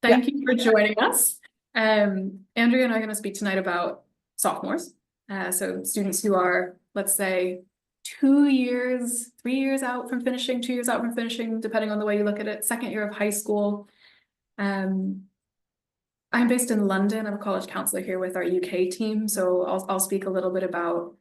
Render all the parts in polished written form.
Yeah, Thank you for joining us. Andrea and I are going to speak tonight about sophomores. So students who are, let's say, 2 years, 3 years out from finishing, 2 years out from finishing, depending on the way you look at it, second year of high school. Um, I'm based in London. I'm a college counselor here with our UK team. So I'll speak a little bit about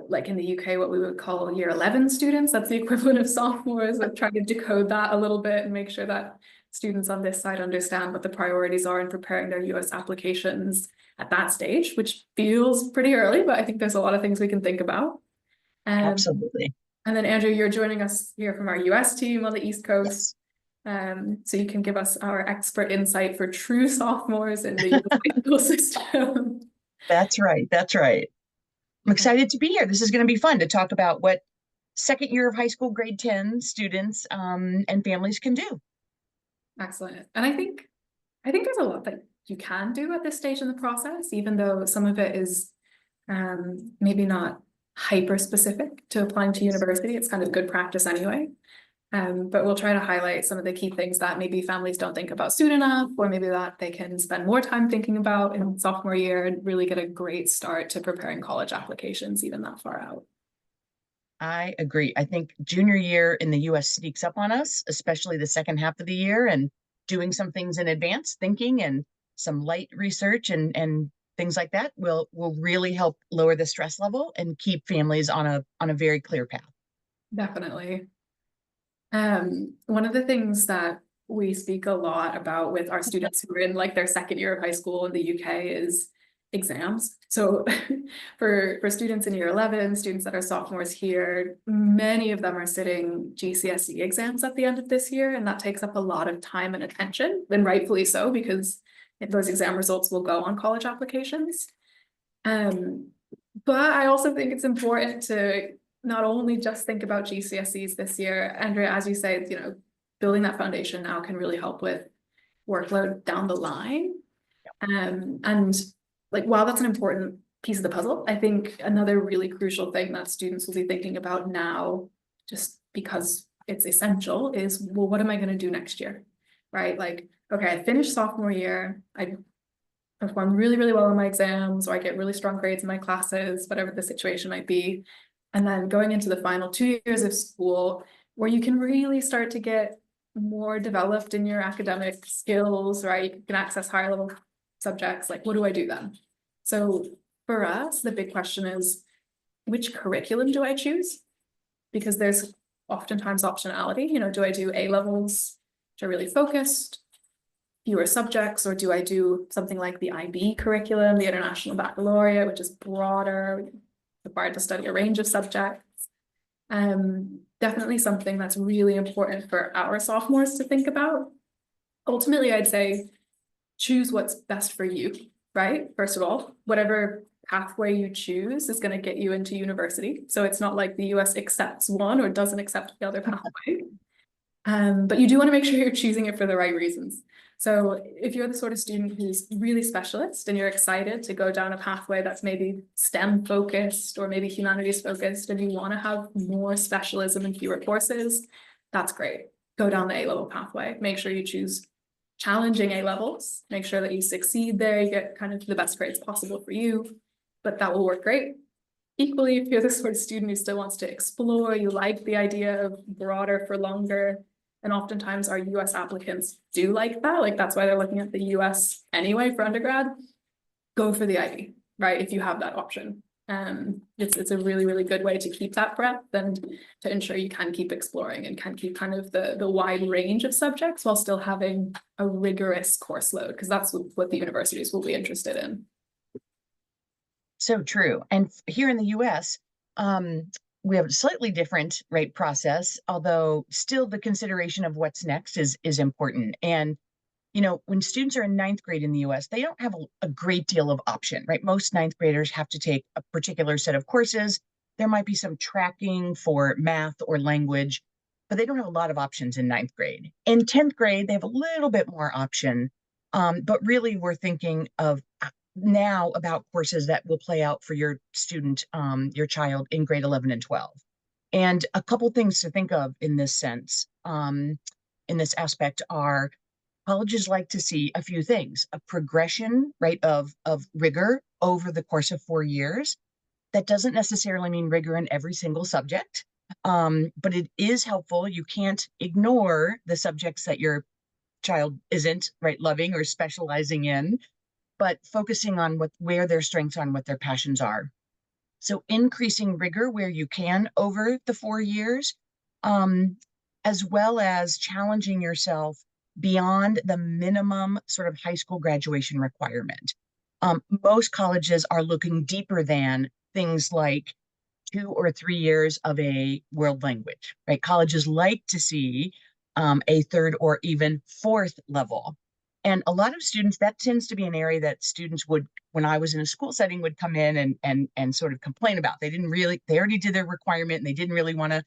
like in the UK, what we would call year 11 students. That's the equivalent of sophomores. I'm trying to decode that a little bit and make sure that students on this side understand what the priorities are in preparing their US applications at that stage, which feels pretty early, but I think there's a lot of things we can think about. absolutely. And then Andrew, you're joining us here from our US team on the East Coast. Yes, So you can give us our expert insight for true sophomores in the US high school system. that's right. That's right. I'm excited to be here. This is going to be fun to talk about what second year of high school grade 10 students and families can do. Excellent. And I think there's a lot that you can do at this stage in the process, even though some of it is maybe not hyper specific to applying to Yes. university. It's kind of good practice anyway. But we'll try to highlight some of the key things that maybe families don't think about soon enough, or maybe that they can spend more time thinking about in sophomore year and really get a great start to preparing college applications even that far out. I agree. I think junior year in the US sneaks up on us, especially the second half of the year, and doing some things in advance, thinking and some light research and things like that will really help lower the stress level and keep families on a very clear path. Definitely. One of the things that we speak a lot about with our students who are in like their second year of high school in the UK is exams. So for students in year 11, students that are sophomores here, many of them are sitting GCSE exams at the end of this year, and that takes up a lot of time and attention, and rightfully so, because those exam results will go on college applications. Um, but I also think it's important to not only just think about GCSEs this year. Andrea, as you say, building that foundation now can really help with workload down the line. And like, while that's an important piece of the puzzle, I think another really crucial thing that students will be thinking about now, just because it's essential, is, well, what am I going to do next year? Right? Like, okay, I finished sophomore year. I perform really, really well in my exams, or I get really strong grades in my classes, whatever the situation might be. And then going into the final 2 years of school, where you can really start to get more developed in your academic skills, right? You can access higher level subjects. Like, what do I do then? So for us, the big question is, which curriculum do I choose? Because there's oftentimes optionality. Do I do A levels, which are really focused, fewer subjects, or do I do something like the IB curriculum, the International Baccalaureate, which is broader, required to study a range of subjects? Definitely something that's really important for our sophomores to think about. Ultimately, I'd say choose what's best for you, right? First of all, whatever pathway you choose is going to get you into university. So it's not like the US accepts one or doesn't accept the other pathway. But you do want to make sure you're choosing it for the right reasons. So if you're the sort of student who's really specialist and you're excited to go down a pathway that's maybe STEM focused or maybe humanities focused, and you want to have more specialism and fewer courses, that's great. Go down the A-level pathway. Make sure you choose challenging A levels. Make sure that you succeed there. You get kind of the best grades possible for you, but that will work great. Equally, if you're the sort of student who still wants to explore, you like the idea of broader for longer, and oftentimes our US applicants do like that. Like, that's why they're looking at the US anyway for undergrad. Go for the IB, right? If you have that option. It's a really, really good way to keep that breadth and to ensure you can keep exploring and can keep kind of the wide range of subjects while still having a rigorous course load, because that's what the universities will be interested in. So true. And here in the US, we have a slightly different rate process, although still the consideration of what's next is important. And when students are in ninth grade in the US, they don't have a great deal of option, right? Most ninth graders have to take a particular set of courses. There might be some tracking for math or language, but they don't have a lot of options in ninth grade. In 10th grade, they have a little bit more option. But really, we're thinking of now about courses that will play out for your student, your child in grade 11 and 12. And a couple things to think of in this sense, in this aspect are colleges like to see a few things: a progression, right, of rigor over the course of 4 years. That doesn't necessarily mean rigor in every single subject, but it is helpful. You can't ignore the subjects that your child isn't, right, loving or specializing in, but focusing on where their strengths are and what their passions are. So increasing rigor where you can over the 4 years, um, as well as challenging yourself beyond the minimum sort of high school graduation requirement. Most colleges are looking deeper than things like 2 or 3 years of a world language, right? Colleges like to see a third or even fourth level. And a lot of students, that tends to be an area that students would, when I was in a school setting, would come in and sort of complain about. They already did their requirement and they didn't really want to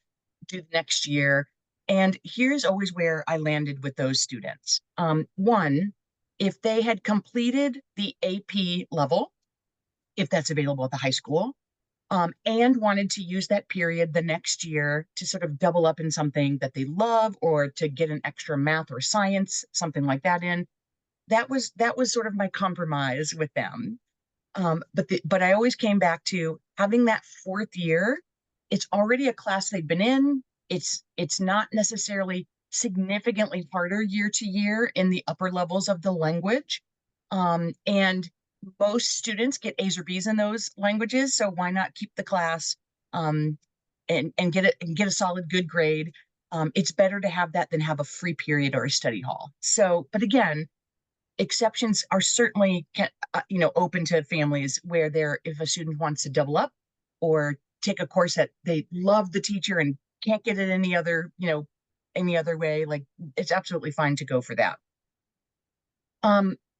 do the next year. And here's always where I landed with those students. One, if they had completed the AP level, if that's available at the high school, and wanted to use that period the next year to sort of double up in something that they love, or to get an extra math or science, something like that in. That was sort of my compromise with them. But I always came back to having that fourth year. It's already a class they've been in. It's not necessarily significantly harder year to year in the upper levels of the language. And most students get A's or B's in those languages, so why not keep the class um, and get a solid good grade? It's better to have that than have a free period or a study hall. So, but again, exceptions are certainly open to families where if a student wants to double up or take a course that they love the teacher and can't get it any other way, like, it's absolutely fine to go for that.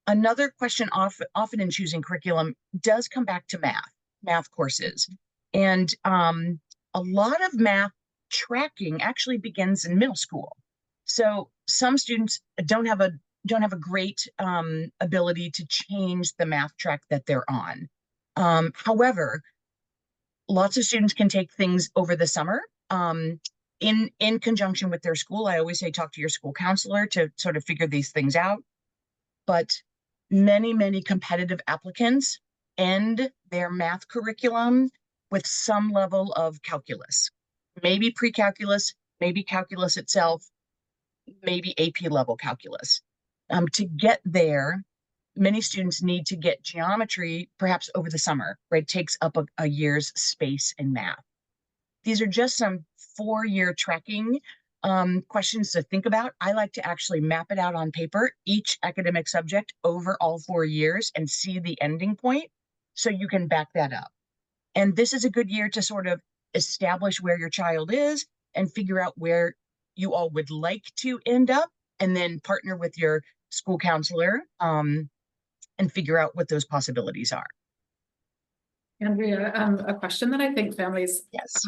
Another question often in choosing curriculum does come back to math courses. And a lot of math tracking actually begins in middle school. So some students don't have a great ability to change the math track that they're on. However, lots of students can take things over the summer in conjunction with their school. I always say talk to your school counselor to sort of figure these things out. But many competitive applicants end their math curriculum with some level of calculus, maybe pre-calculus, maybe calculus itself, maybe AP level calculus. To get there, many students need to get geometry perhaps over the summer, right? It takes up a year's space in math. These are just some 4-year tracking questions to think about. I like to actually map it out on paper, each academic subject over all 4 years, and see the ending point so you can back that up. And this is a good year to sort of establish where your child is and figure out where you all would like to end up, and then partner with your school counselor and figure out what those possibilities are. Andrea, a question that I think Yes.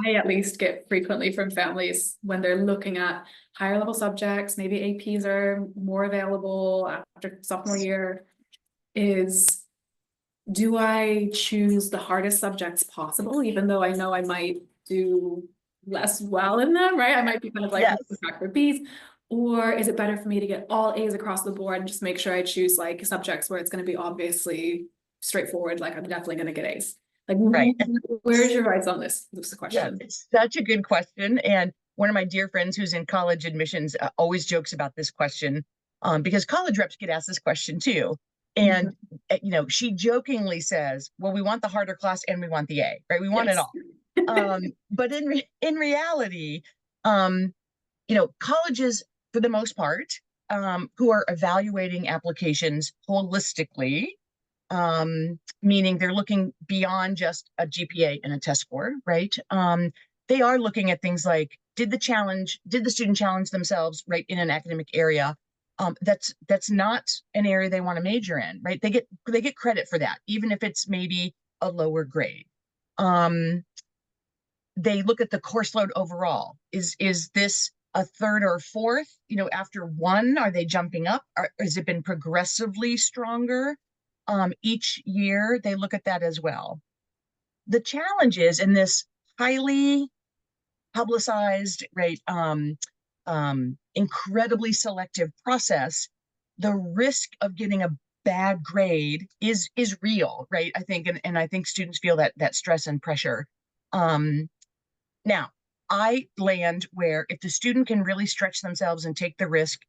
I at least get frequently from families when they're looking at higher level subjects, maybe APs are more available after sophomore year, is, do I choose the hardest subjects possible, even though I know I might do less well in them, right? I might be kind of like, Yes. track for B's. Or is it better for me to get all A's across the board and just make sure I choose like subjects where it's going to be obviously straightforward, like I'm definitely going to get A's? Like, Right. where's your rights on this? This is the Yeah, question. it's such a good question. And one of my dear friends who's in college admissions always jokes about this question because college reps get asked this question too. And, she jokingly says, well, we want the harder class and we want the A, right? We want it all. But in reality, colleges, for the most part, who are evaluating applications holistically, meaning they're looking beyond just a GPA and a test score, right? They are looking at things like, did the student challenge themselves, right, in an academic area? That's not an area they want to major in, right? They get credit for that, even if it's maybe a lower grade. They look at the course load overall. Is this a third or fourth? After one, are they jumping up? Has it been progressively stronger? Each year they look at that as well. The challenge is in this highly publicized, right, incredibly selective process, the risk of getting a bad grade is real, right? I think, and I think students feel that stress and pressure. Now, I land where if the student can really stretch themselves and take the risk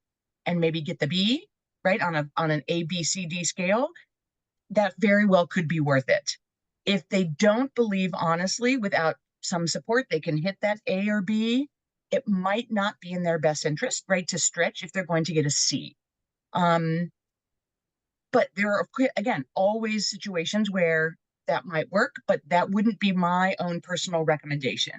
and maybe get the B, right, on an A, B, C, D scale, that very well could be worth it. If they don't believe honestly, without some support, they can hit that A or B, it might not be in their best interest, right, to stretch if they're going to get a C. But there are, again, always situations where that might work, but that wouldn't be my own personal recommendation.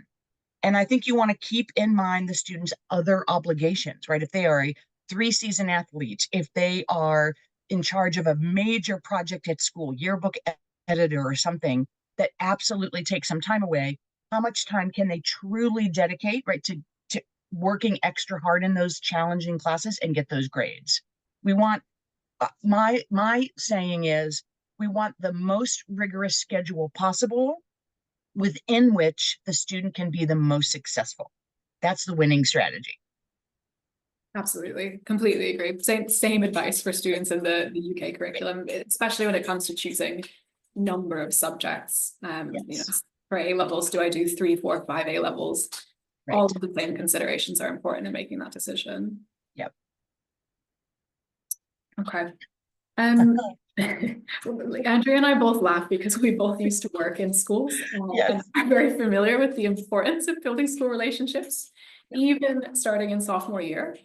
And I think you want to keep in mind the student's other obligations, right? If they are a 3-season athlete, if they are in charge of a major project at school, yearbook editor or something that absolutely takes some time away, how much time can they truly dedicate, right, to working extra hard in those challenging classes and get those grades? We want, my saying is, we want the most rigorous schedule possible within which the student can be the most successful. That's the winning strategy. Absolutely, completely agree. Same advice for students in the UK curriculum, especially when it comes to choosing number of subjects. Yes. For A levels, do I do 3, 4, 5 A levels? Right. All of the same considerations are important in making that decision. Yep. Okay. Andrea and I both laugh because we both used to work in schools and are very familiar with the importance of building school relationships, even starting in sophomore year.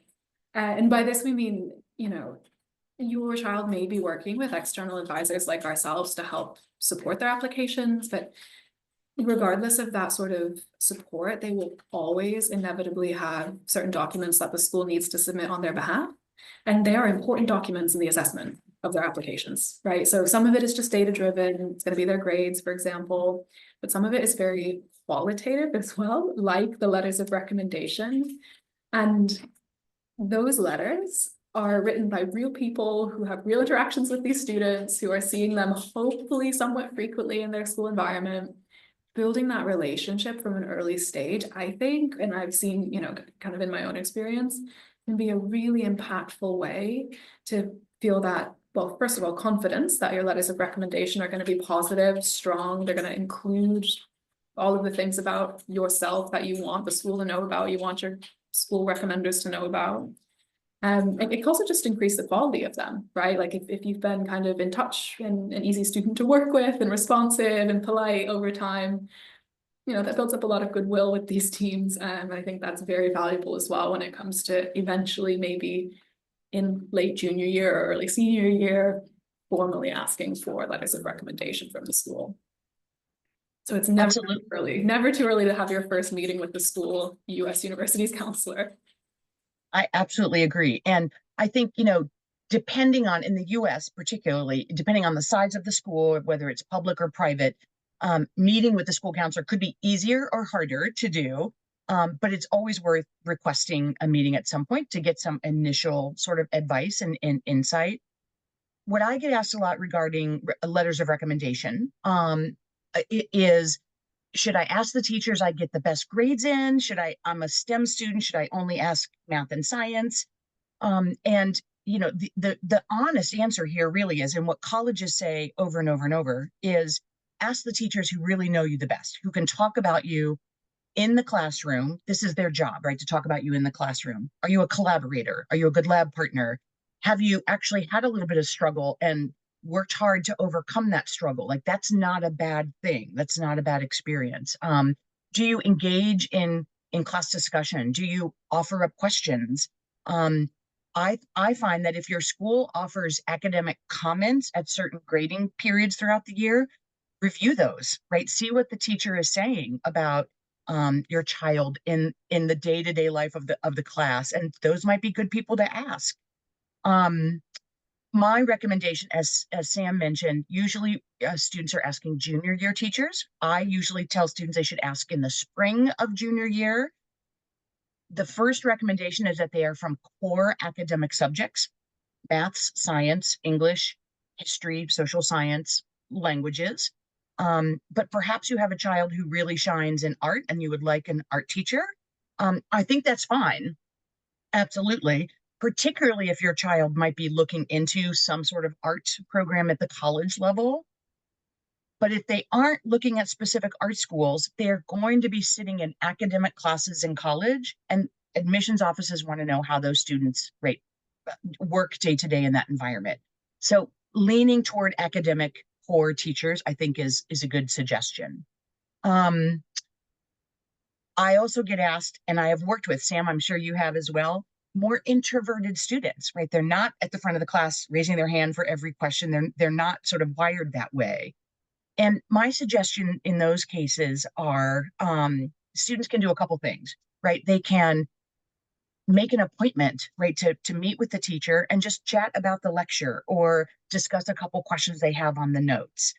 And by this, we mean, your child may be working with external advisors like ourselves to help support their applications, but regardless of that sort of support, they will always inevitably have certain documents that the school needs to submit on their behalf. And they are important documents in the assessment of their applications, right? So some of it is just data driven. It's going to be their grades, for example, but some of it is very qualitative as well, like the letters of recommendation. And those letters are written by real people who have real interactions with these students, who are seeing them hopefully somewhat frequently in their school environment. Building that relationship from an early stage, I think, and I've seen, kind of in my own experience, can be a really impactful way to feel that, well, first of all, confidence that your letters of recommendation are going to be positive, strong, they're going to include all of the things about yourself that you want the school to know about, you want your school recommenders to know about. It can also just increase the quality of them, right? Like if you've been kind of in touch and an easy student to work with and responsive and polite over time, that builds up a lot of goodwill with these teams. I think that's very valuable as well when it comes to eventually maybe in late junior year or early senior year, formally asking for letters of recommendation from the school. So it's never too early to have your first meeting with the school US University's counselor. I absolutely agree. And I think, depending on, in the US particularly, depending on the size of the school, whether it's public or private, meeting with the school counselor could be easier or harder to do. But it's always worth requesting a meeting at some point to get some initial sort of advice and insight. What I get asked a lot regarding letters of recommendation is, should I ask the teachers I get the best grades in? I'm a STEM student, should I only ask math and science? And the honest answer here really is, and what colleges say over and over and over, is ask the teachers who really know you the best, who can talk about you in the classroom. This is their job, right? To talk about you in the classroom. Are you a collaborator? Are you a good lab partner? Have you actually had a little bit of struggle and worked hard to overcome that struggle? Like, that's not a bad thing. That's not a bad experience. Do you engage in class discussion? Do you offer up questions? I find that if your school offers academic comments at certain grading periods throughout the year, review those, right? See what the teacher is saying about your child in the day-to-day life of the class, and those might be good people to ask. My recommendation, as Sam mentioned, usually students are asking junior year teachers. I usually tell students they should ask in the spring of junior year. The first recommendation is that they are from core academic subjects: maths, science, English, history, social science, languages. But perhaps you have a child who really shines in art and you would like an art teacher. I think that's fine. Absolutely. particularly if your child might be looking into some sort of art program at the college level. But if they aren't looking at specific art schools, they're going to be sitting in academic classes in college, and admissions offices want to know how those students work day to day in that environment. So leaning toward academic core teachers, I think is a good suggestion. Um, I also get asked, and I have worked with, Sam, I'm sure you have as well, more introverted students, right? They're not at the front of the class raising their hand for every question. They're not sort of wired that way. And my suggestion in those cases are students can do a couple things, right? They can make an appointment, right, to meet with the teacher and just chat about the lecture or discuss a couple questions they have on the notes.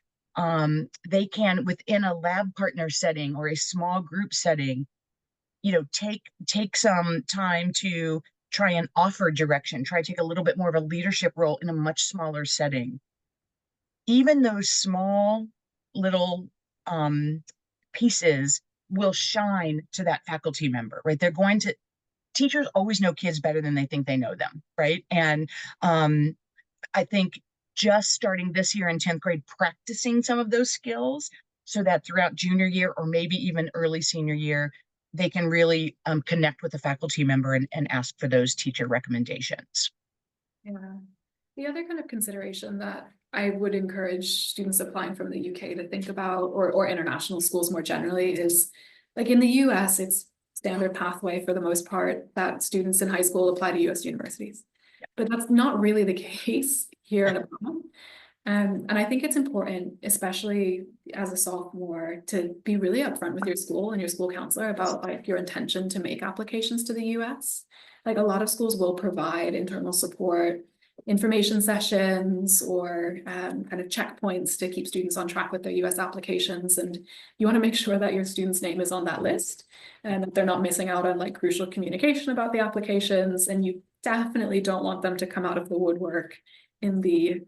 They can, within a lab partner setting or a small group setting, take some time to try and offer direction, try to take a little bit more of a leadership role in a much smaller setting. Even those small little pieces will shine to that faculty member, right? Teachers always know kids better than they think they know them, right? And I think just starting this year in 10th grade, practicing some of those skills so that throughout junior year or maybe even early senior year, they can really connect with the faculty member and ask for those teacher recommendations. Yeah. The other kind of consideration that I would encourage students applying from the UK to think about, or international schools more generally, is like in the US, it's standard pathway for the most part that students in high school apply to US universities. But that's not really the case here in Obama. And I think it's important, especially as a sophomore, to be really upfront with your school and your school counselor about like your intention to make applications to the US. Like a lot of schools will provide internal support, information sessions, or kind of checkpoints to keep students on track with their US applications. And you want to make sure that your student's name is on that list and that they're not missing out on like crucial communication about the applications. And you definitely don't want them to come out of the woodwork in the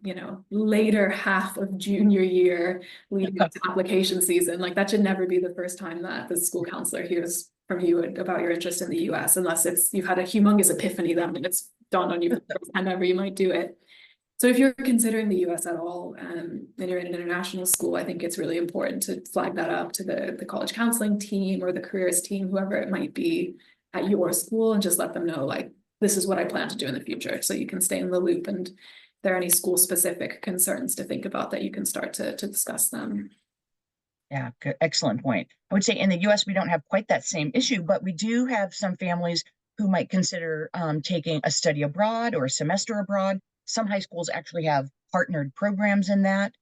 later half of junior year leading up to application season. Like that should never be the first time that the school counselor hears from you about your interest in the US, unless you've had a humongous epiphany then and it's dawned on you for the first time ever you might do it. So if you're considering the US at all and you're in an international school, I think it's really important to flag that up to the college counseling team or the careers team, whoever it might be at your school, and just let them know like, this is what I plan to do in the future, so you can stay in the loop. And if there are any school specific concerns to think about, that you can start to discuss them. Yeah, good, excellent point. I would say in the US, we don't have quite that same issue, but we do have some families who might consider taking a study abroad or a semester abroad. Some high schools actually have partnered programs in that.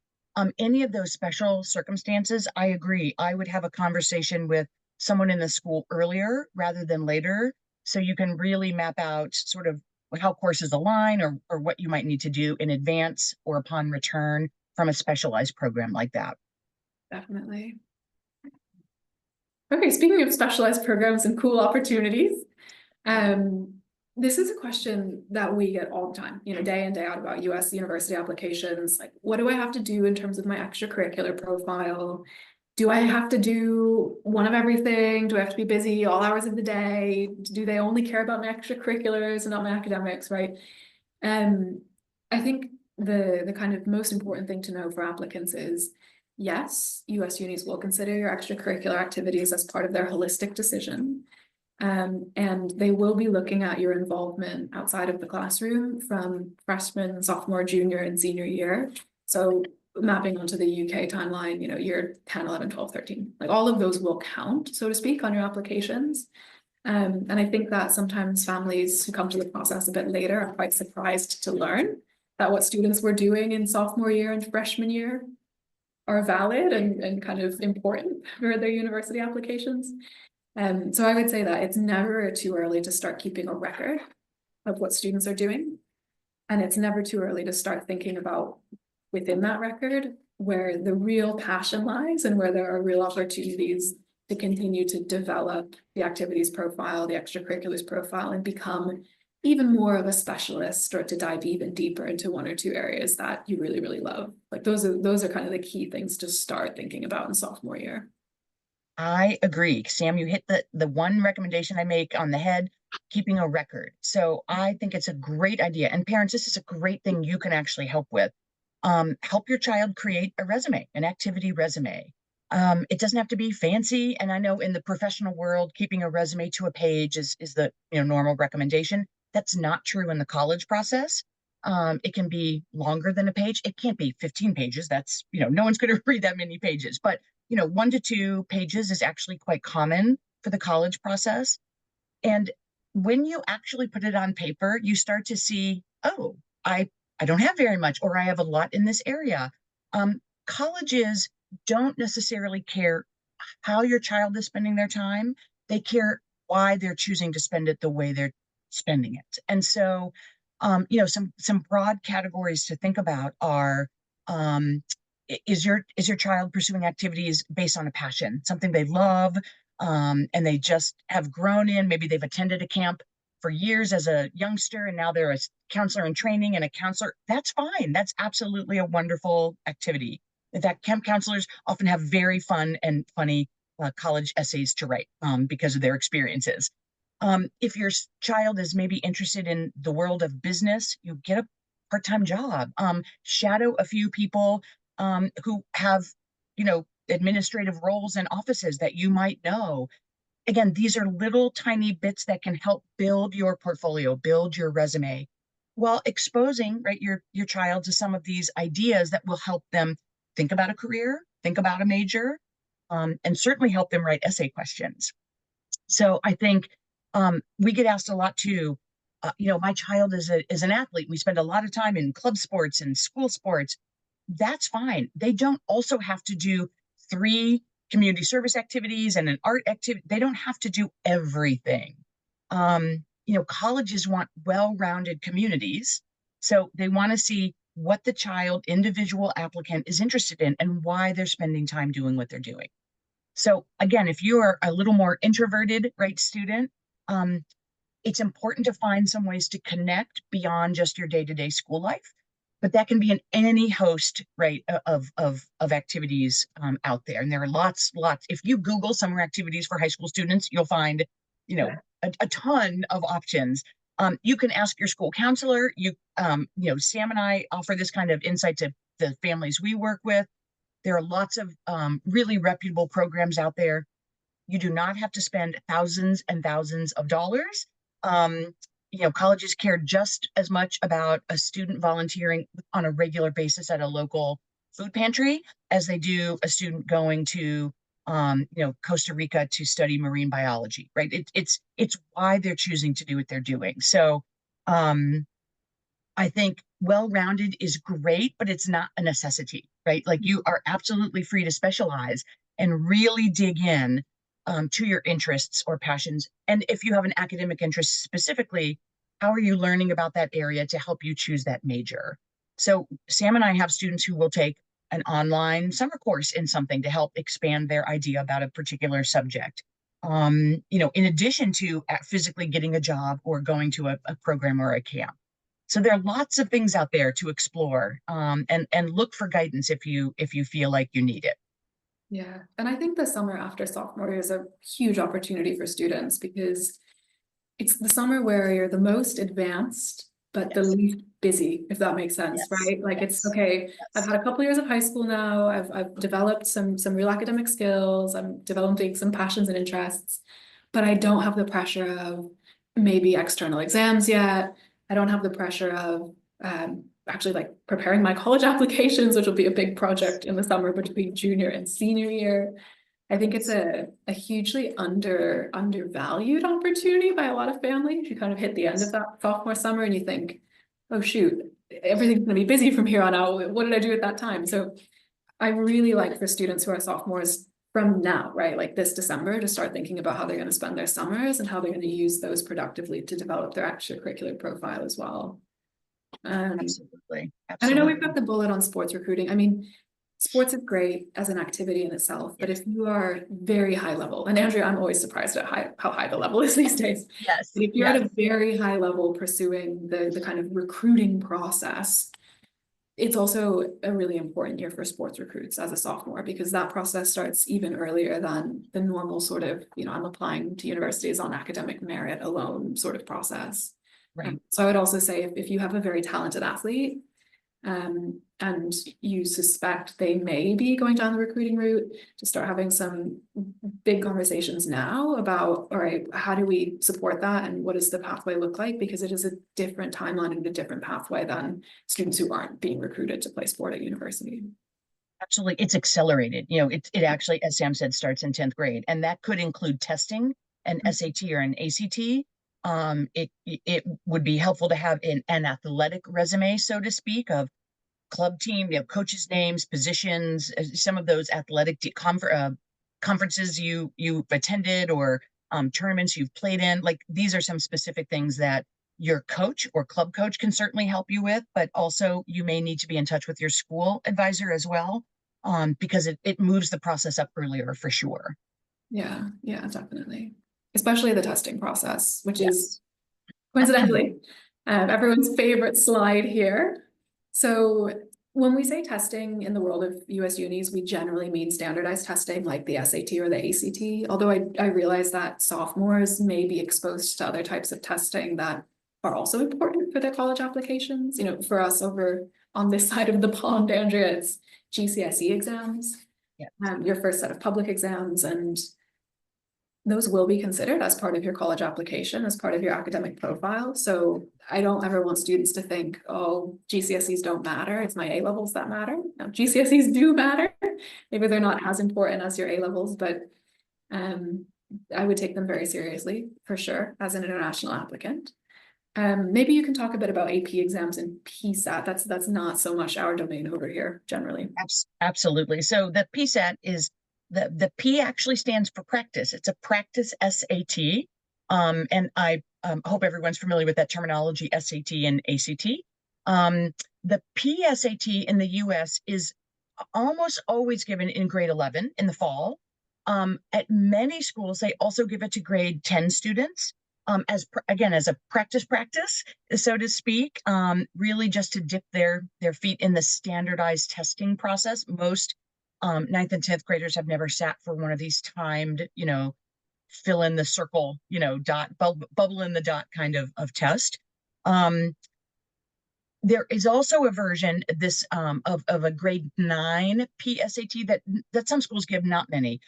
Any of those special circumstances, I agree. I would have a conversation with someone in the school earlier rather than later, so you can really map out sort of how courses align or what you might need to do in advance or upon return from a specialized program like that. Definitely. Okay, speaking of specialized programs and cool opportunities, this is a question that we get all the time, day in, day out about US university applications. Like, what do I have to do in terms of my extracurricular profile? Do I have to do one of everything? Do I have to be busy all hours of the day? Do they only care about my extracurriculars and not my academics, right? I think the kind of most important thing to know for applicants is, yes, US unis will consider your extracurricular activities as part of their holistic decision. And they will be looking at your involvement outside of the classroom from freshman, sophomore, junior, and senior year. So mapping onto the UK timeline, year 10, 11, 12, 13, like all of those will count, so to speak, on your applications. And I think that sometimes families who come to the process a bit later are quite surprised to learn that what students were doing in sophomore year and freshman year are valid and kind of important for their university applications. So I would say that it's never too early to start keeping a record of what students are doing. And it's never too early to start thinking about within that record where the real passion lies and where there are real opportunities to continue to develop the activities profile, the extracurriculars profile, and become even more of a specialist, or to dive even deeper into one or two areas that you really, really love. Like those are kind of the key things to start thinking about in sophomore year. I agree. Sam, you hit the one recommendation I make on the head. keeping a record. So I think it's a great idea. And parents, this is a great thing you can actually help with. Help your child create a resume, an activity resume. It doesn't have to be fancy. And I know in the professional world, keeping a resume to a page is the normal recommendation. That's not true in the college process. It can be longer than a page. It can't be 15 pages. That's, no one's going to read that many pages. But, 1 to 2 pages is actually quite common for the college process. And when you actually put it on paper, you start to see, oh, I don't have very much, or I have a lot in this area. Colleges don't necessarily care how your child is spending their time. They care why they're choosing to spend it the way they're spending it. And so, some broad categories to think about are, is your child pursuing activities based on a passion, something they love, and they just have grown in? Maybe they've attended a camp for years as a youngster, and now they're a counselor in training and a counselor. That's fine. That's absolutely a wonderful activity. In fact, camp counselors often have very fun and funny college essays to write because of their experiences. If your child is maybe interested in the world of business, you get a part-time job. Shadow a few people who have, administrative roles in offices that you might know. Again, these are little tiny bits that can help build your portfolio, build your resume, while exposing, right, your child to some of these ideas that will help them think about a career, think about a major, and certainly help them write essay questions. So I think we get asked a lot too. My child is an athlete. We spend a lot of time in club sports and school sports. That's fine. They don't also have to do 3 community service activities and an art activity. They don't have to do everything. Colleges want well-rounded communities. So they want to see what the individual applicant is interested in and why they're spending time doing what they're doing. So again, if you are a little more introverted, right, student, it's important to find some ways to connect beyond just your day-to-day school life. But that can be in any host, right, of activities out there. And there are lots. If you Google summer activities for high school students, you'll find, a ton of options. You can ask your school counselor. Sam and I offer this kind of insight to the families we work with. There are lots of really reputable programs out there. You do not have to spend thousands and thousands of dollars. Colleges care just as much about a student volunteering on a regular basis at a local food pantry as they do a student going to, Costa Rica to study marine biology, right? It's why they're choosing to do what they're doing. So I think well-rounded is great, but it's not a necessity, right? Like you are absolutely free to specialize and really dig in to your interests or passions. And if you have an academic interest specifically, how are you learning about that area to help you choose that major? So Sam and I have students who will take an online summer course in something to help expand their idea about a particular subject. In addition to physically getting a job or going to a program or a camp. So there are lots of things out there to explore, and look for guidance if you feel like you need it. Yeah, and I think the summer after sophomore year is a huge opportunity for students because it's the summer where you're the most advanced, but the Yes. least busy, if that makes sense, Yes. right? Like Yes. it's okay. Yes. I've had a couple years of high school now. I've developed some real academic skills. I'm developing some passions and interests, but I don't have the pressure of maybe external exams yet. I don't have the pressure of actually like preparing my college applications, which will be a big project in the summer between junior and senior year. I think it's a hugely undervalued opportunity by a lot of families. You kind of hit the end of that sophomore summer and you think, oh shoot, everything's going to be busy from here on out. What did I do at that time? So I really like for students who are sophomores from now, right? Like this December to start thinking about how they're going to spend their summers and how they're going to use those productively to develop their extracurricular profile as well. Absolutely. And I know we've got the bullet on sports recruiting. I mean, sports is great as an activity in itself, but if you are very high level, and Andrea, I'm always surprised at how high the level is these days. Yes. But if you're at a very high level pursuing the kind of recruiting process, it's also a really important year for sports recruits as a sophomore, because that process starts even earlier than the normal sort of, I'm applying to universities on academic merit alone sort of process. Right. So I would also say if you have a very talented athlete, and you suspect they may be going down the recruiting route, to start having some big conversations now about, all right, how do we support that and what does the pathway look like? Because it is a different timeline and a different pathway than students who aren't being recruited to play sport at university. Absolutely. It's accelerated. It actually, as Sam said, starts in 10th grade, and that could include testing, an SAT or an ACT. It would be helpful to have an athletic resume, so to speak, of club team, coaches' names, positions, some of those athletic conferences you've attended, or tournaments you've played in. Like, these are some specific things that your coach or club coach can certainly help you with, but also you may need to be in touch with your school advisor as well, because it moves the process up earlier for sure. Yeah, definitely. Especially the testing process, which is Yes. coincidentally everyone's favorite slide here. So when we say testing in the world of US unis, we generally mean standardized testing like the SAT or the ACT, although I realize that sophomores may be exposed to other types of testing that are also important for their college applications. For us over on this side of the pond, Andrea, it's GCSE exams, Yeah. your first set of public exams, and those will be considered as part of your college application, as part of your academic profile. So I don't ever want students to think, oh, GCSEs don't matter, it's my A-levels that matter. No, GCSEs do matter. Maybe they're not as important as your A-levels, but I would take them very seriously, for sure, as an international applicant. Maybe you can talk a bit about AP exams and PSAT. That's not so much our domain over here, generally. Absolutely. So the PSAT is the P actually stands for practice. It's a practice SAT. And I hope everyone's familiar with that terminology, SAT and ACT. The PSAT in the US is almost always given in grade 11 in the fall. At many schools, they also give it to grade 10 students, again, as a practice, so to speak, really just to dip their feet in the standardized testing process. Most 9th and 10th graders have never sat for one of these timed, fill in the circle, dot, bubble in the dot kind of test. There is also a version of a grade 9 PSAT that some schools give, not many.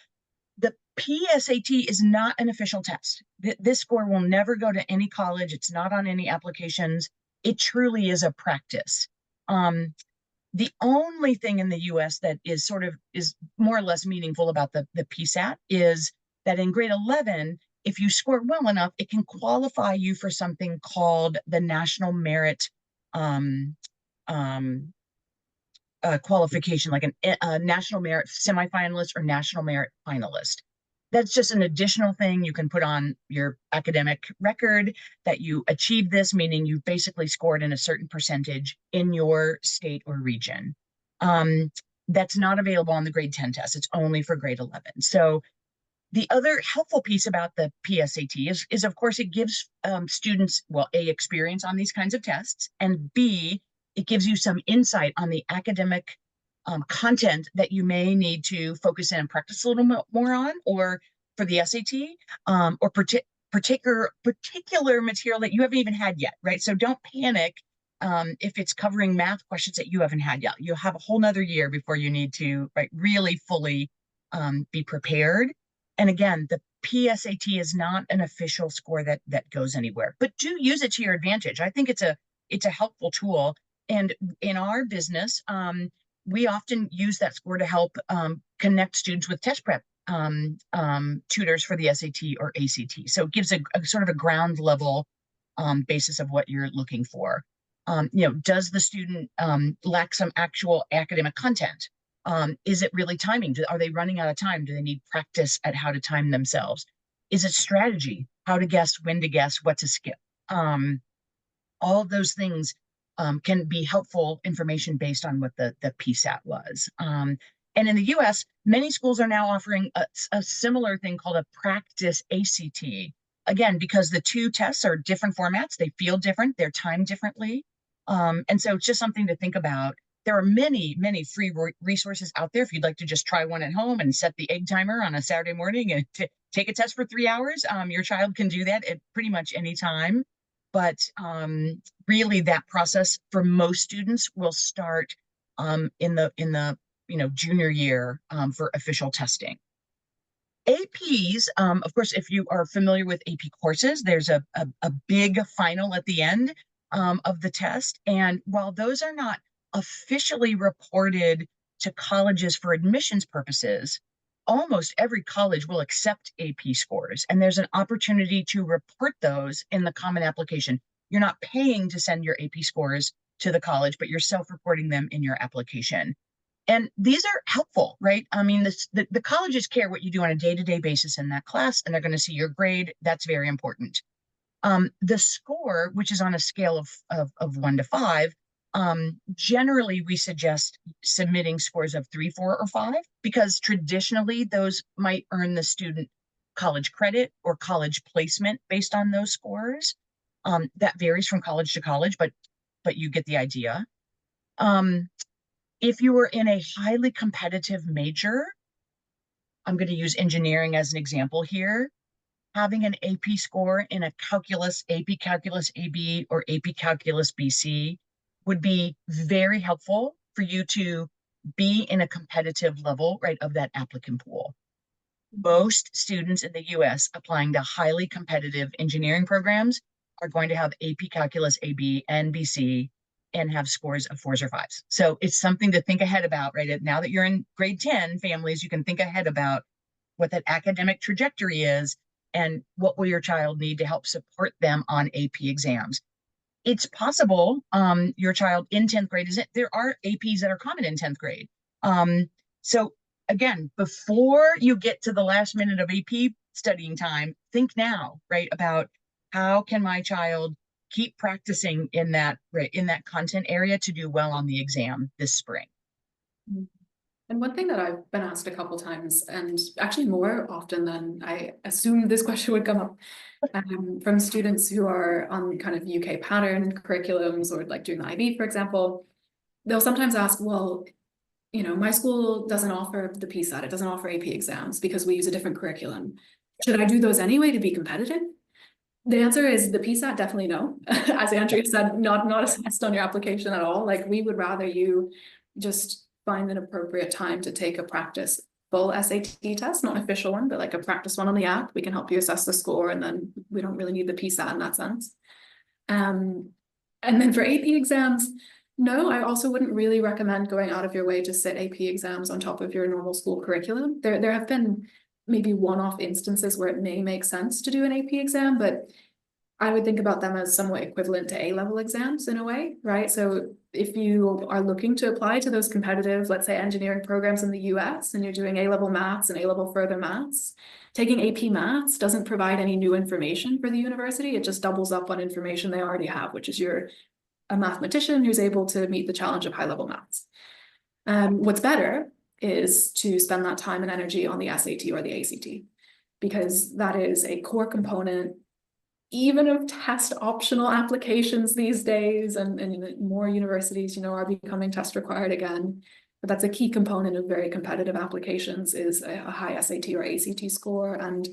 The PSAT is not an official test. This score will never go to any college. It's not on any applications. It truly is a practice. The only thing in the US that is more or less meaningful about the PSAT is that in grade 11, if you score well enough, it can qualify you for something called the National Merit qualification, like a National Merit semifinalist or National Merit finalist. That's just an additional thing you can put on your academic record that you achieved this, meaning you basically scored in a certain percentage in your state or region. That's not available on the grade 10 test. It's only for grade 11. So the other helpful piece about the PSAT is of course, it gives students, well, A, experience on these kinds of tests, and B, it gives you some insight on the academic content that you may need to focus in and practice a little more on, or for the SAT, or particular material that you haven't even had yet, right? So don't panic if it's covering math questions that you haven't had yet. You'll have a whole nother year before you need to, right, really fully be prepared. And again, the PSAT is not an official score that goes anywhere, but do use it to your advantage. I think it's a helpful tool. And in our business, we often use that score to help connect students with test prep tutors for the SAT or ACT. So it gives a sort of a ground level basis of what you're looking for. Does the student lack some actual academic content? Is it really timing? Are they running out of time? Do they need practice at how to time themselves? Is it strategy? How to guess, when to guess, what to skip? All of those things can be helpful information based on what the PSAT was. And in the US, many schools are now offering a similar thing called a practice ACT. Again, because the two tests are different formats, they feel different, they're timed differently. And so it's just something to think about. there are many free resources out there if you'd like to just try one at home and set the egg timer on a Saturday morning and take a test for 3 hours. Your child can do that at pretty much any time. But really, that process for most students will start in the junior year for official testing. APs, of course, if you are familiar with AP courses, there's a big final at the end of the test. And while those are not officially reported to colleges for admissions purposes, almost every college will accept AP scores. And there's an opportunity to report those in the Common Application. You're not paying to send your AP scores to the college, but you're self-reporting them in your application. And these are helpful, right? I mean, the colleges care what you do on a day-to-day basis in that class, and they're going to see your grade. That's very important. The score, which is on a scale of 1 to 5, generally we suggest submitting scores of 3, 4, or 5, because traditionally those might earn the student college credit or college placement based on those scores. That varies from college to college, but you get the idea. If you were in a highly competitive major, I'm going to use engineering as an example here, having an AP score in a calculus, AP Calculus AB or AP Calculus BC would be very helpful for you to be in a competitive level, right, of that applicant pool. Most students in the US applying to highly competitive engineering programs are going to have AP Calculus AB and BC and have scores of 4s or 5s. So it's something to think ahead about, right? Now that you're in grade 10 families, you can think ahead about what that academic trajectory is and what will your child need to help support them on AP exams. It's possible your child in 10th grade there are APs that are common in 10th grade. So again, before you get to the last minute of AP studying time, think now, right, about how can my child keep practicing in that content area to do well on the exam this spring. And one thing that I've been asked a couple times, and actually more often than I assumed this question would come up, from students who are on kind of UK pattern curriculums or like doing the IB, for example, they'll sometimes ask, well, you know, my school doesn't offer the PSAT, it doesn't offer AP exams because we use a different curriculum. Should I do those anyway to be competitive? The answer is the PSAT, definitely no. As Andrea said, not assessed on your application at all. Like, we would rather you just find an appropriate time to take a practice full SAT test, not an official one, but like a practice one on the app. We can help you assess the score, and then we don't really need the PSAT in that sense. And then for AP exams, no, I also wouldn't really recommend going out of your way to sit AP exams on top of your normal school curriculum. There have been maybe one-off instances where it may make sense to do an AP exam, but I would think about them as somewhat equivalent to A-level exams in a way, right? So if you are looking to apply to those competitive, let's say, engineering programs in the US, and you're doing A-level maths and A-level further maths, taking AP maths doesn't provide any new information for the university. It just doubles up on information they already have, which is you're a mathematician who's able to meet the challenge of high-level maths. What's better is to spend that time and energy on the SAT or the ACT, because that is a core component even of test optional applications these days, and more universities, you know, are becoming test required again. But that's a key component of very competitive applications, is a high SAT or ACT score. And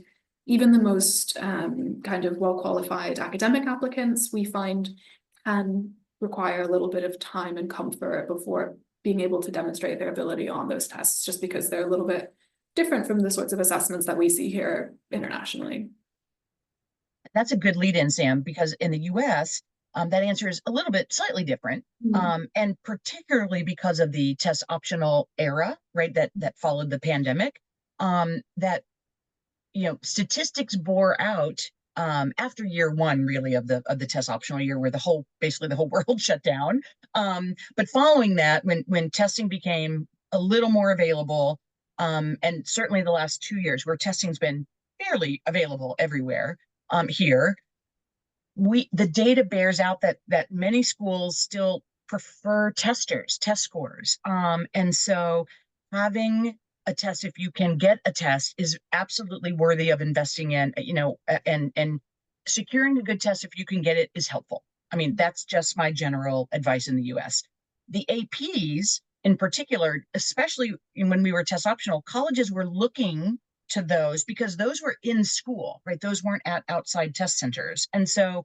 even the most kind of well-qualified academic applicants, we find, can require a little bit of time and comfort before being able to demonstrate their ability on those tests, just because they're a little bit different from the sorts of assessments that we see here internationally. That's a good lead in, Sam, because in the US, that answer is a little bit slightly different. And particularly because of the test optional era, right, that followed the pandemic, that, you know, statistics bore out after year one, really, of the test optional year, where basically the whole world shut down. But following that, when testing became a little more available, and certainly the last 2 years where testing's been fairly available everywhere, here, the data bears out that many schools still prefer test scores. And so having a test, if you can get a test, is absolutely worthy of investing in, you know, and securing a good test, if you can get it, is helpful. I mean, that's just my general advice in the US. the APs in particular, especially when we were test optional, colleges were looking to those because those were in school, right? Those weren't at outside test centers. And so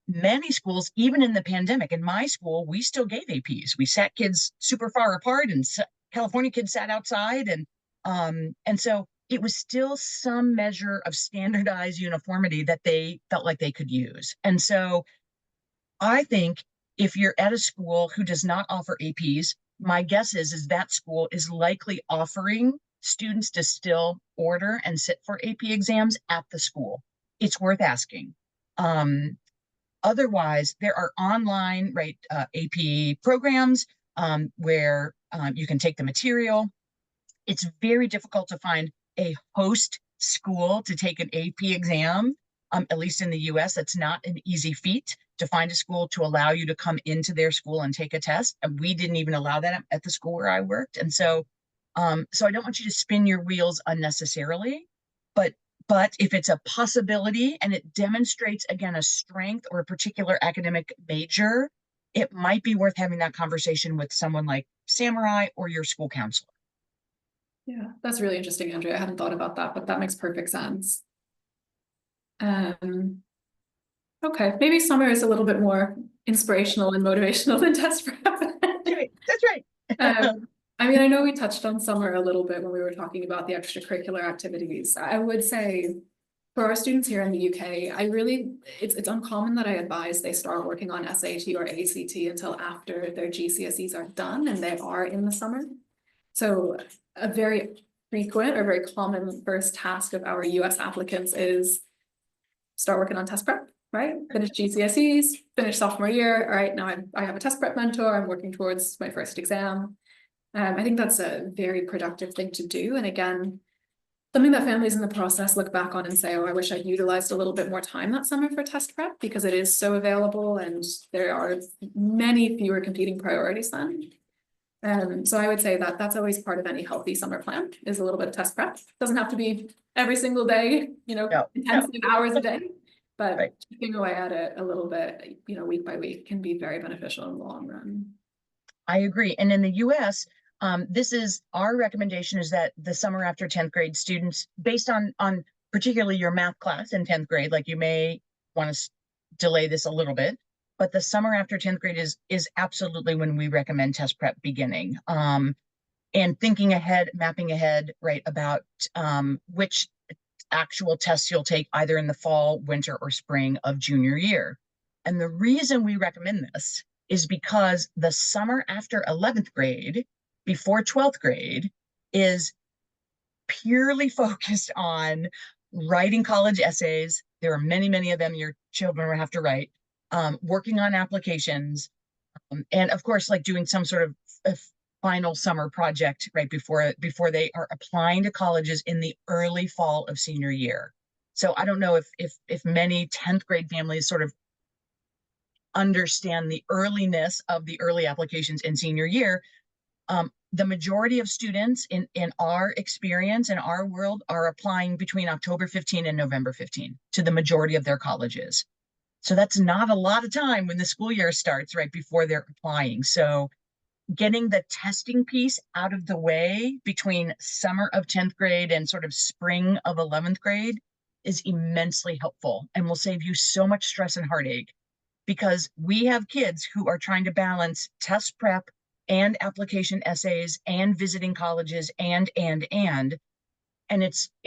many schools, even in the pandemic, in my school, we still gave APs. We sat kids super far apart, and California kids sat outside, and so it was still some measure of standardized uniformity that they felt like they could use. And so I think if you're at a school who does not offer APs, my guess is that school is likely offering students to still order and sit for AP exams at the school. It's worth asking. Otherwise, there are online, right, AP programs where you can take the material. It's very difficult to find a host school to take an AP exam. At least in the US, that's not an easy feat to find a school to allow you to come into their school and take a test. And we didn't even allow that at the school where I worked. And so, so I don't want you to spin your wheels unnecessarily, but if it's a possibility and it demonstrates, again, a strength or a particular academic major, it might be worth having that conversation with someone like Samurai or your school counselor. Yeah, that's really interesting, Andrea. I hadn't thought about that, but that makes perfect sense. Okay, maybe summer is a little bit more inspirational and motivational than test prep. That's right. That's right. I mean, I know we touched on summer a little bit when we were talking about the extracurricular activities. I would say for our students here in the UK, it's uncommon that I advise they start working on SAT or ACT until after their GCSEs are done and they are in the summer. So a very frequent or very common first task of our US applicants is start working on test prep, right? Finish GCSEs, finish sophomore year. All right, now I have a test prep mentor. I'm working towards my first exam. I think that's a very productive thing to do. And again, something that families in the process look back on and say, oh, I wish I'd utilized a little bit more time that summer for test prep because it is so available and there are many fewer competing priorities then. So I would say that that's always part of any healthy summer plan is a little bit of test prep. Doesn't have to be every single day, intensive hours a day, but chipping away at it a little bit, week by week can be very beneficial in the long run. I agree. And in the US, this is our recommendation is that the summer after 10th grade students, based on particularly your math class in 10th grade, like you may want to delay this a little bit, but the summer after 10th grade is absolutely when we recommend test prep beginning. And thinking ahead, mapping ahead, right, about which actual tests you'll take either in the fall, winter, or spring of junior year. And the reason we recommend this is because the summer after 11th grade, before 12th grade, is purely focused on writing college essays. There are many, many of them your children will have to write, working on applications, and of course, like doing some sort of final summer project right before they are applying to colleges in the early fall of senior year. So I don't know if many 10th grade families sort of understand the earliness of the early applications in senior year. The majority of students in our experience, in our world, are applying between October 15 and November 15 to the majority of their colleges. So that's not a lot of time when the school year starts right before they're applying. So getting the testing piece out of the way between summer of 10th grade and sort of spring of 11th grade is immensely helpful and will save you so much stress and heartache, because we have kids who are trying to balance test prep and application essays and visiting colleges and it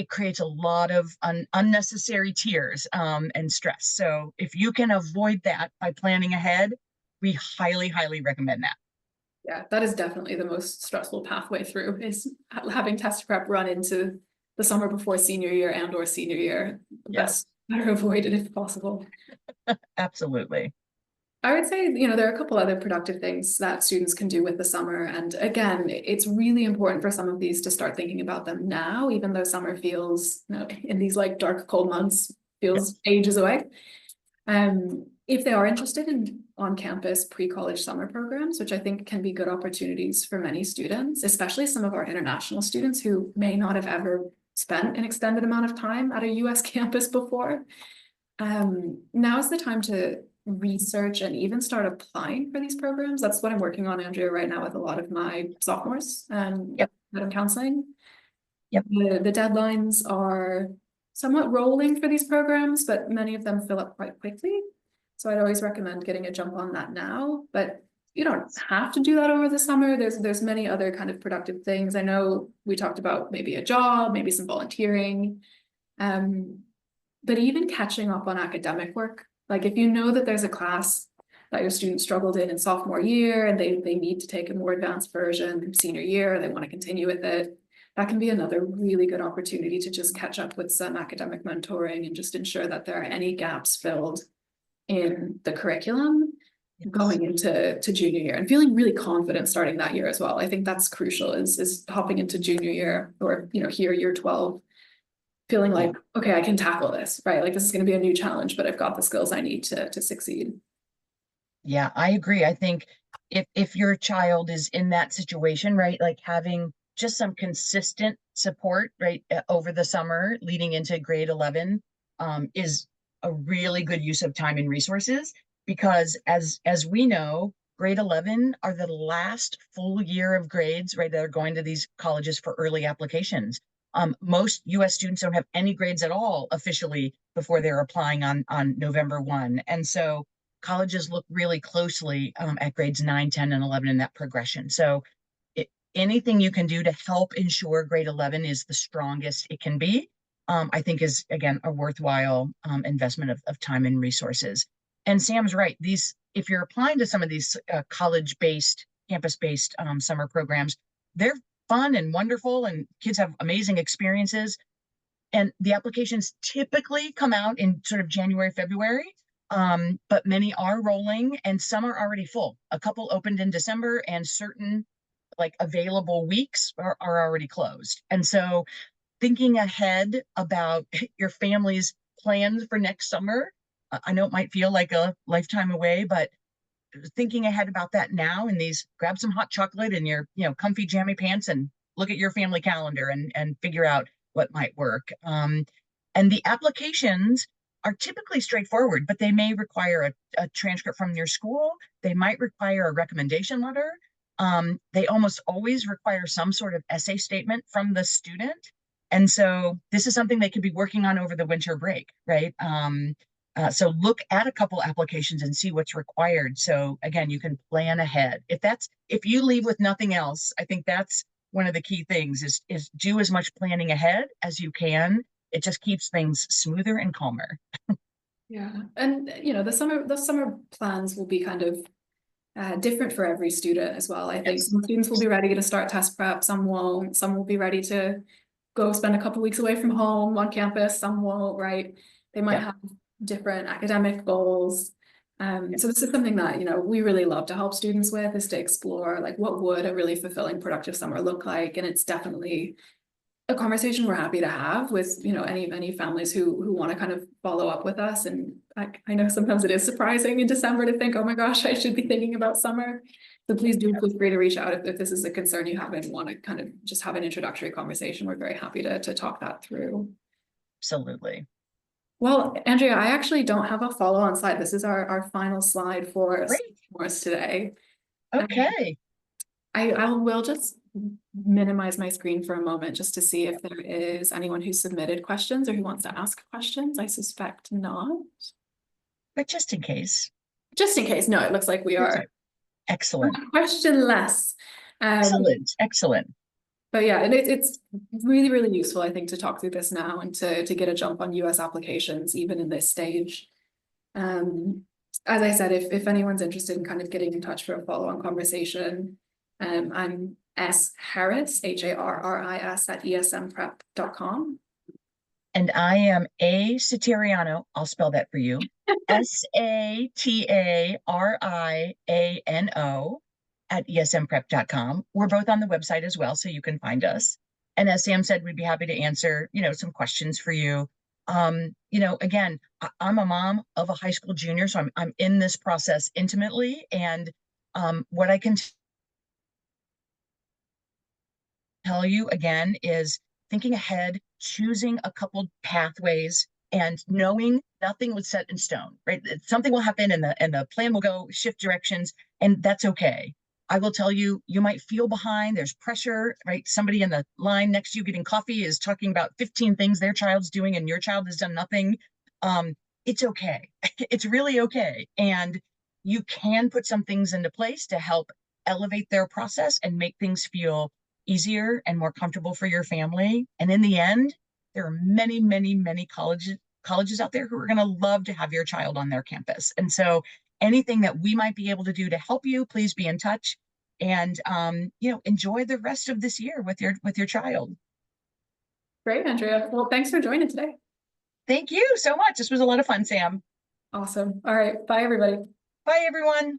creates a lot of unnecessary tears and stress. So if you can avoid that by planning ahead, we highly, highly recommend that. Yeah, that is definitely the most stressful pathway through, is having test prep run into the summer before senior year and or senior year. Yes. Better avoid it if possible. Absolutely. I would say, there are a couple other productive things that students can do with the summer. And again, it's really important for some of these to start thinking about them now, even though summer feels, in these like dark, cold months, feels ages away. If they are interested in on-campus pre-college summer programs, which I think can be good opportunities for many students, especially some of our international students who may not have ever spent an extended amount of time at a US campus before. Now is the time to research and even start applying for these programs. That's what I'm working on, Andrea, right now with a lot of my sophomores Yep. that I'm counseling. Yep. The deadlines are somewhat rolling for these programs, but many of them fill up quite quickly. So I'd always recommend getting a jump on that now, but you don't have to do that over the summer. There's many other kind of productive things. I know we talked about maybe a job, maybe some volunteering, but even catching up on academic work. Like if you know that there's a class that your student struggled in sophomore year and they need to take a more advanced version senior year, they want to continue with it, that can be another really good opportunity to just catch up with some academic mentoring and just ensure that there are any gaps filled in the curriculum going into junior year and feeling really confident starting that year as well. I think that's crucial is hopping into junior year or, here, year 12, feeling like, okay, I can tackle this, right? Like this is going to be a new challenge, but I've got the skills I need to succeed. Yeah, I agree. I think if your child is in that situation, right, like having just some consistent support, right, over the summer leading into grade 11, is a really good use of time and resources because as we know, grade 11 are the last full year of grades, right, that are going to these colleges for early applications. Most US students don't have any grades at all officially before they're applying on November 1. And so colleges look really closely at grades 9, 10, and 11 in that progression. So anything you can do to help ensure grade 11 is the strongest it can be, I think is, again, a worthwhile investment of time and resources. And Sam's right. If you're applying to some of these college-based, campus-based summer programs, they're fun and wonderful, and kids have amazing experiences. And the applications typically come out in sort of January, February. But many are rolling and some are already full. A couple opened in December and certain like available weeks are already closed. And so thinking ahead about your family's plans for next summer, I know it might feel like a lifetime away, but thinking ahead about that now in these, grab some hot chocolate and your, comfy jammy pants and look at your family calendar and figure out what might work. And the applications are typically straightforward, but they may require a transcript from your school. They might require a recommendation letter. They almost always require some sort of essay statement from the student. And so this is something they could be working on over the winter break, right? So look at a couple applications and see what's required. So again, you can plan ahead. If you leave with nothing else, I think that's one of the key things is do as much planning ahead as you can. It just keeps things smoother and calmer. Yeah. And the summer plans will be kind of different for every student as well. I think Yes. some students will be ready to start test prep, some won't, some will be ready to go spend a couple weeks away from home on campus, some won't, right? They might have different academic goals. So this is something that, we really love to help students with, is to explore like what would a really fulfilling, productive summer look like. And it's definitely a conversation we're happy to have with, any families who want to kind of follow up with us. And I know sometimes it is surprising in December to think, oh my gosh, I should be thinking about summer. So please do feel free to reach out if this is a concern you have and want to kind of just have an introductory conversation. We're very happy to talk that through. Absolutely. Well, Andrea, I actually don't have a follow-on slide. This is our final slide for Sophomores today. Okay. I will just minimize my screen for a moment just to see if there is anyone who submitted questions or who wants to ask questions. I suspect not. But just in case. Just in case. No, it looks like we are excellent. Questionless. Excellent. But yeah, and it's really, really useful, I think, to talk through this now and to get a jump on US applications, even in this stage. As I said, if anyone's interested in kind of getting in touch for a follow-on conversation, I'm S Harris, HARRIS at esmprep.com. And I am A Satariano. I'll spell that for you. SATARIANO at esmprep.com. We're both on the website as well, so you can find us. And as Sam said, we'd be happy to answer, some questions for you. Again, I'm a mom of a high school junior, so I'm in this process intimately. And what I can tell you again is thinking ahead, choosing a couple pathways and knowing nothing was set in stone, right? Something will happen and the plan will go shift directions, and that's okay. I will tell you, you might feel behind. There's pressure, right? Somebody in the line next to you getting coffee is talking about 15 things their child's doing and your child has done nothing. It's okay. It's really okay. And you can put some things into place to help elevate their process and make things feel easier and more comfortable for your family. And in the end, there are many, many, many colleges out there who are going to love to have your child on their campus. And so anything that we might be able to do to help you, please be in touch, and enjoy the rest of this year with your child. Great, Andrea. Well, thanks for joining today. Thank you so much. This was a lot of fun, Sam. Awesome. All right. Bye, everybody. Bye, everyone.